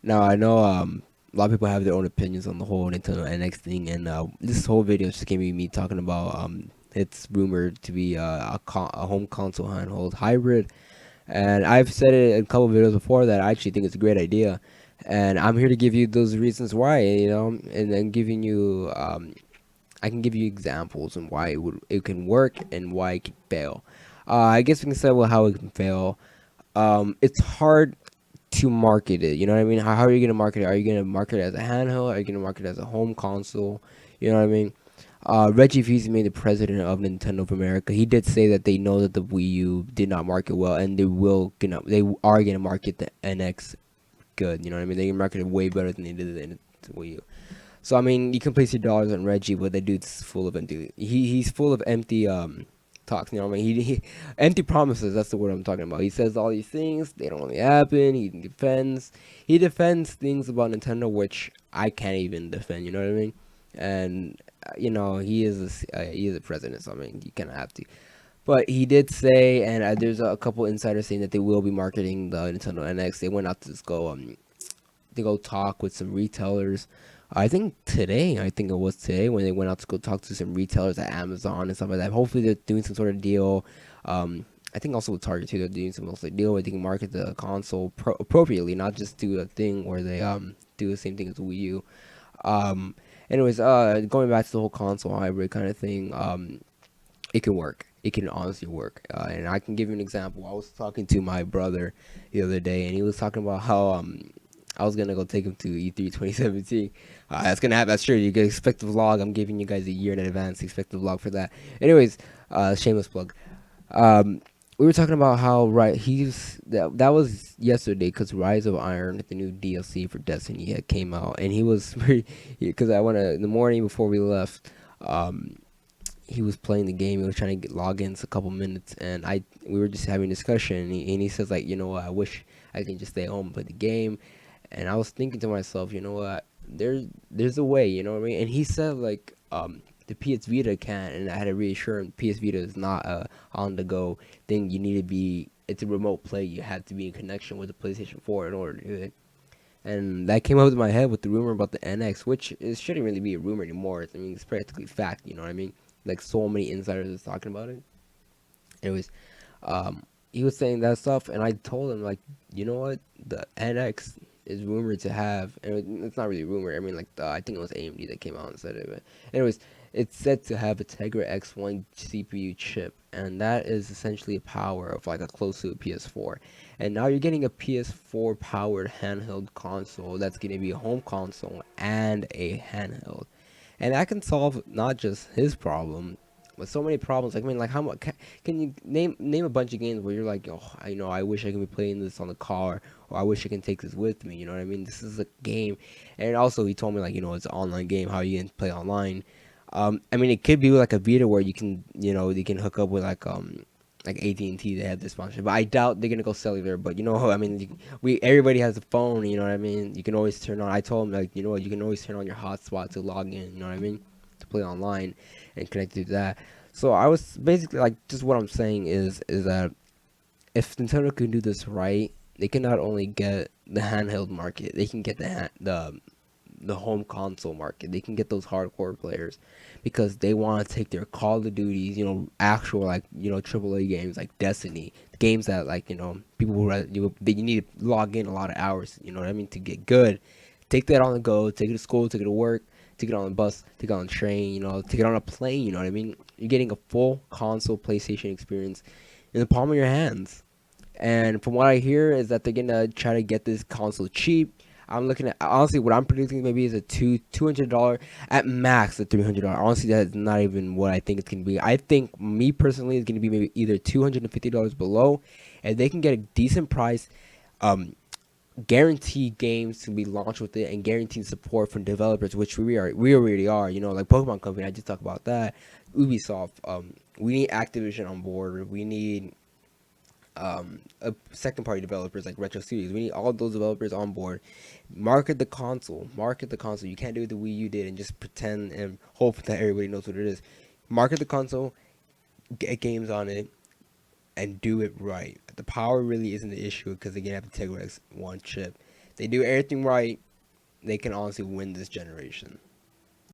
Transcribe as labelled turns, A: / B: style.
A: Now I know a lot of people have their own opinions on the whole Nintendo NX thing, and this whole video is just gonna be me talking about it's rumored to be a home console handheld hybrid, and I've said it in a couple of videos before that I actually think it's a great idea, and I'm here to give you those reasons why, and then giving you I can give you examples and why it can work and why it can fail. I guess we can say well how it can fail. It's hard to market it. You know what I mean? How are you gonna market it? Are you gonna market it as a handheld? Are you gonna market it as a home console? You know what I mean? Reggie Fils-Aimé, the president of Nintendo of America, he did say that they know that the Wii U did not market well, and they are gonna market the NX good. You know what I mean? They can market it way better than they did the Wii U. So I mean, you can place your dollars on Reggie, but that dude's full of empty. He's full of empty talks. You know what I mean? He empty promises. That's the word I'm talking about. He says all these things. They don't really happen. He defends things about Nintendo which I can't even defend. You know what I mean? And he is a president, so I mean, you kind of have to. But he did say, and there's a couple insiders saying that they will be marketing the Nintendo NX. They went out to just go to go talk with some retailers. I think it was today when they went out to go talk to some retailers at Amazon and stuff like that. Hopefully they're doing some sort of deal. I think also with Target too, they're doing some sort of deal where they can market the console appropriately, not just do a thing where they do the same thing as the Wii U. Um, anyways, going back to the whole console hybrid kind of thing, it can work. It can honestly work. And I can give you an example. I was talking to my brother the other day, and he was talking about how I was gonna go take him to E3 2017. That's gonna happen. That's true. You can expect the vlog. I'm giving you guys a year in advance. Expect the vlog for that. Anyways, shameless plug. Um, we were talking about how that was yesterday because Rise of Iron, the new DLC for Destiny, had came out, and he was pretty because I went in the morning before we left. Um, he was playing the game. He was trying to get logins a couple minutes, and we were just having a discussion. And he says like, you know what, I wish I can just stay home and play the game. And I was thinking to myself, you know what, there's a way, you know what I mean. And he said like the PS Vita can, and I had to reassure him PS Vita is not a on the go thing. You need to be It's a remote play. You have to be in connection with the PlayStation 4 in order to do it. And that came up to my head with the rumor about the NX, which it shouldn't really be a rumor anymore. I mean, it's practically fact. You know what I mean? Like so many insiders is talking about it. Anyways, um, he was saying that stuff, and I told him like, you know what, the NX is rumored to have, and it's not really rumored. I mean, like I think it was AMD that came out and said it. But anyways, it's said to have a Tegra X1 CPU chip, and that is essentially a power of like a close to a PS4. And now you're getting a PS4 powered handheld console that's gonna be a home console and a handheld, and that can solve not just his problem, but so many problems. Like I mean, like how much can you name a bunch of games where you're like, oh, I wish I could be playing this on the car, or I wish I can take this with me. You know what I mean? This is a game, and also he told me like, it's an online game. How you can play online? I mean, it could be like a Vita where you can, they can hook up with like AT&T. They have this sponsorship, but I doubt they're gonna go cellular. But I mean, everybody has a phone. You know what I mean? You can always turn on. I told him like, you know what, you can always turn on your hotspot to log in. You know what I mean? To play online and connect to that. So I was basically like, just what I'm saying is that if Nintendo can do this right, they can not only get the handheld market, they can get the home console market. They can get those hardcore players because they want to take their Call of Duties, actual like AAA games like Destiny, games that like people who you need to log in a lot of hours. You know what I mean, to get good. Take that on the go. Take it to school. Take it to work. Take it on the bus. Take it on the train. Take it on a plane. You know what I mean. You're getting a full console PlayStation experience in the palm of your hands. And from what I hear is that they're gonna try to get this console cheap. I'm looking at, honestly, what I'm predicting maybe is a $200 at max, a $300. Honestly, that's not even what I think it's gonna be. I think me personally is gonna be maybe either $250 below, and they can get a decent price, um, guaranteed games to be launched with it, and guaranteed support from developers, which we already are. Like Pokemon Company. I just talked about that. Ubisoft. We need Activision on board. We need a second party developers like Retro Studios. We need all those developers on board. Market the console. Market the console. You can't do what the Wii U did and just pretend and hope that everybody knows what it is. Market the console, get games on it, and do it right. The power really isn't the issue because they have the Tegra X1 chip. they do everything right, they can honestly win this generation.